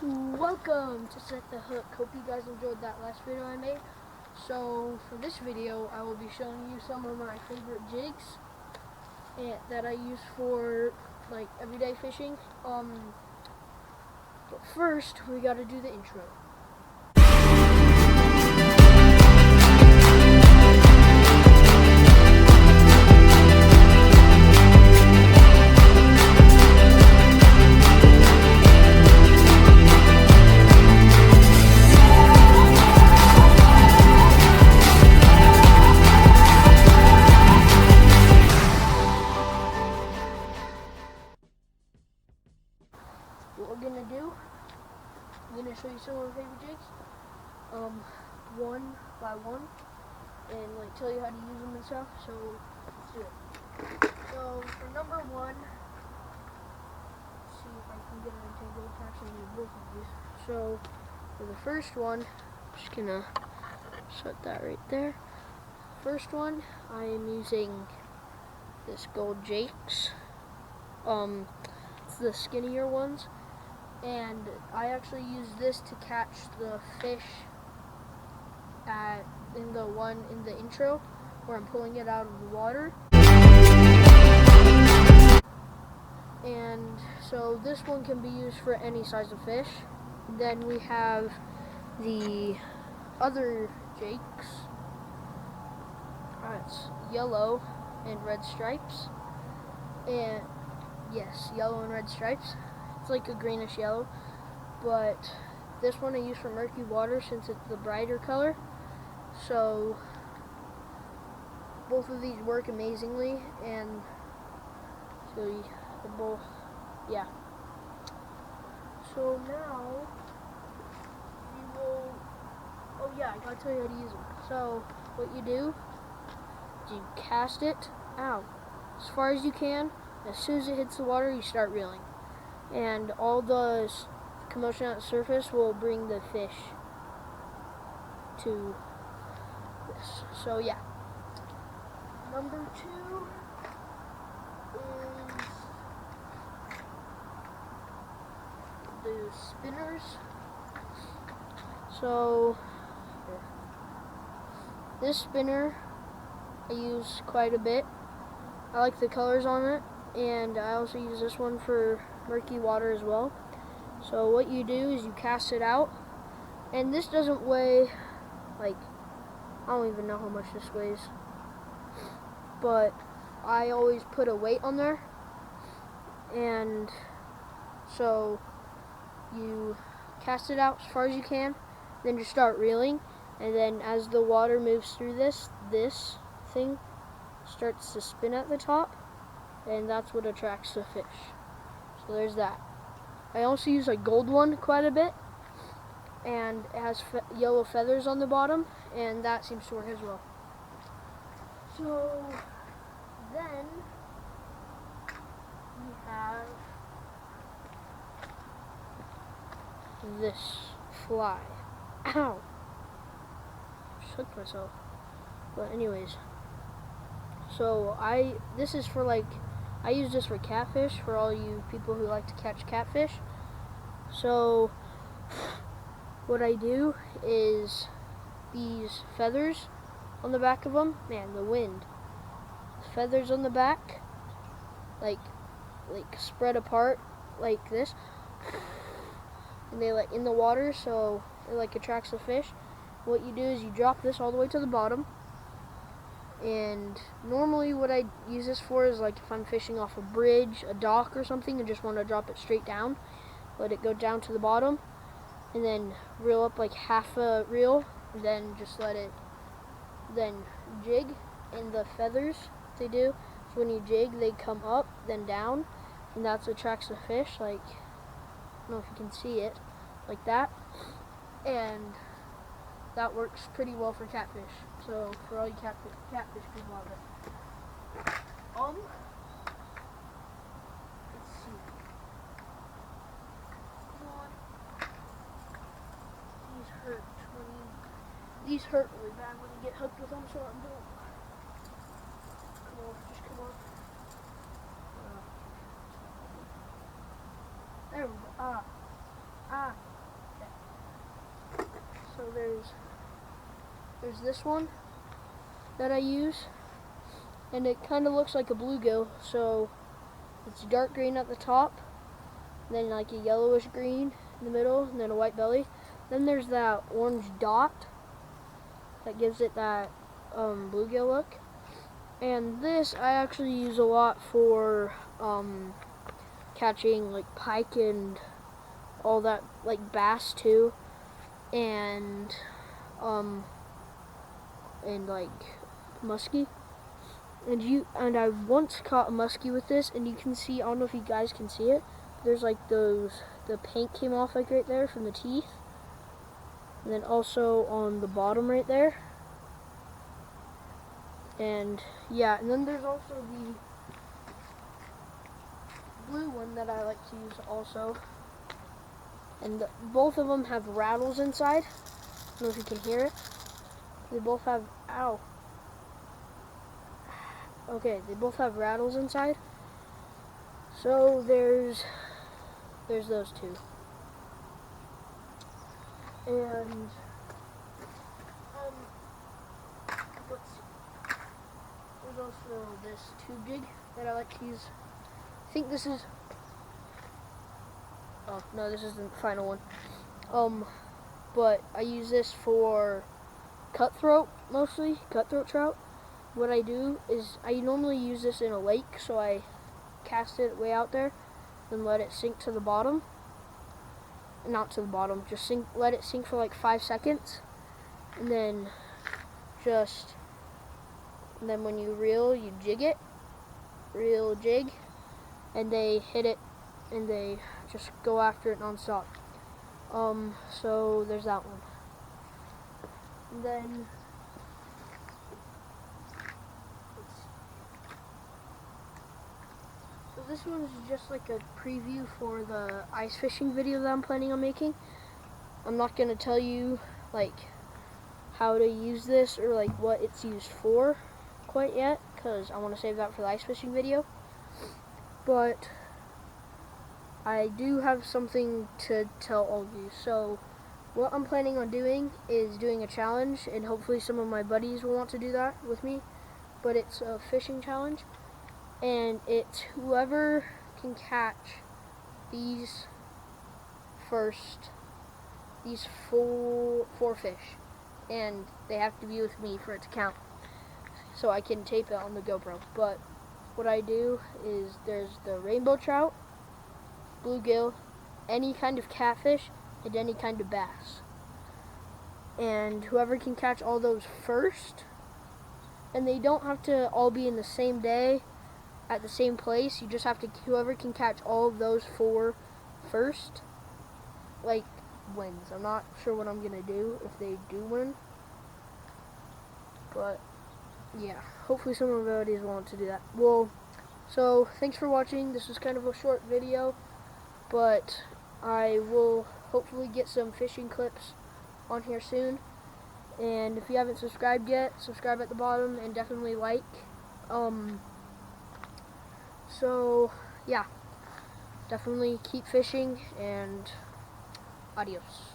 Welcome to Set the Hook. Hope you guys enjoyed that last video I made. So for this video I will be showing you some of my favorite jigs that I use for like everyday fishing. But first we gotta do the intro. What we're gonna do, I'm gonna show you some of my favorite jigs, one by one, and like tell you how to use them and stuff. So let's do it. So for number one, let's see if I can get it entangled. Actually, need both of these. So for the first one, I'm just gonna set that right there. First one, I am using this gold Jigs. It's the skinnier ones. And I actually use this to catch the fish in the one in the intro where I'm pulling it out of the water. And so this one can be used for any size of fish. Then we have the other Jigs. It's yellow and red stripes. And yes, yellow and red stripes. It's like a greenish yellow, but this one I use for murky water since it's the brighter color. So both of these work amazingly, and so they're both, yeah. So now we will, oh yeah, I gotta tell you how to use them. So what you do is you cast it out as far as you can. As soon as it hits the water, you start reeling. And all the commotion at the surface will bring the fish to this. So yeah. Number two is the spinners. So this spinner I use quite a bit. I like the colors on it, and I also use this one for murky water as well. So what you do is you cast it out, and this doesn't weigh, like, I don't even know how much this weighs, but I always put a weight on there. And so you cast it out as far as you can, then you start reeling, and then as the water moves through this thing starts to spin at the top, and that's what attracts the fish. So there's that. I also use a gold one quite a bit, and it has yellow feathers on the bottom, and that seems to work as well. So then we have this fly. Ow! Shook myself. But anyways, so this is for like, I use this for catfish, for all you people who like to catch catfish. So what I do is these feathers on the back of them, man, the wind. Feathers on the back, like spread apart like this, and they like in the water, so it like attracts the fish. What you do is you drop this all the way to the bottom. And normally what I use this for is like if I'm fishing off a bridge, a dock or something, and just want to drop it straight down, let it go down to the bottom, and then reel up like half a reel, and then just let it then jig. And the feathers they do, so when you jig they come up then down, and that's what attracts the fish. Like, I don't know if you can see it, like that. And that works pretty well for catfish. So for all you catfish people out there. Let's see. These hurt really bad when you get hooked with them, so I'm doing. Come on, just come on. There we go. Ah. there's this one that I use, and it kind of looks like a bluegill. So it's dark green at the top, then like a yellowish green in the middle, and then a white belly. Then there's that orange dot that gives it that bluegill look. And this I actually use a lot for catching like pike and all that, like bass too, and like muskie. And I once caught a muskie with this, and you can see, I don't know if you guys can see it, there's like the paint came off like right there from the teeth, and then also on the bottom right there. And yeah, and then there's also the blue one that I like to use also, and both of them have rattles inside. I don't know if you can hear it. They both have, ow. Okay, they both have rattles inside. So there's those two. And let's see. There's also this tube jig that I like to use. I think this is, oh no, this isn't the final one. But I use this for cutthroat, mostly cutthroat trout. What I do is I normally use this in a lake, so I cast it way out there and let it sink to the bottom. Not to the bottom, just let it sink for like 5 seconds, and then when you reel, you jig it, reel, jig, and they hit it, and they just go after it non-stop. So there's that one. And then so this one is just like a preview for the ice fishing video that I'm planning on making. I'm not gonna tell you like how to use this or like what it's used for quite yet, because I want to save that for the ice fishing video. But I do have something to tell all of you. So what I'm planning on doing is doing a challenge, and hopefully some of my buddies will want to do that with me. But it's a fishing challenge, and it's whoever can catch these four fish, and they have to be with me for it to count, so I can tape it on the GoPro. But what I do is there's the rainbow trout, bluegill, any kind of catfish, and any kind of bass. And whoever can catch all those first, and they don't have to all be in the same day at the same place, you just have to, whoever can catch all of those four first, like, wins. I'm not sure what I'm gonna do if they do win, but yeah, hopefully some of my buddies want to do that. Well, so thanks for watching. This was kind of a short video, but I will hopefully get some fishing clips on here soon. And if you haven't subscribed yet, subscribe at the bottom and definitely like. So yeah, definitely keep fishing, and adios.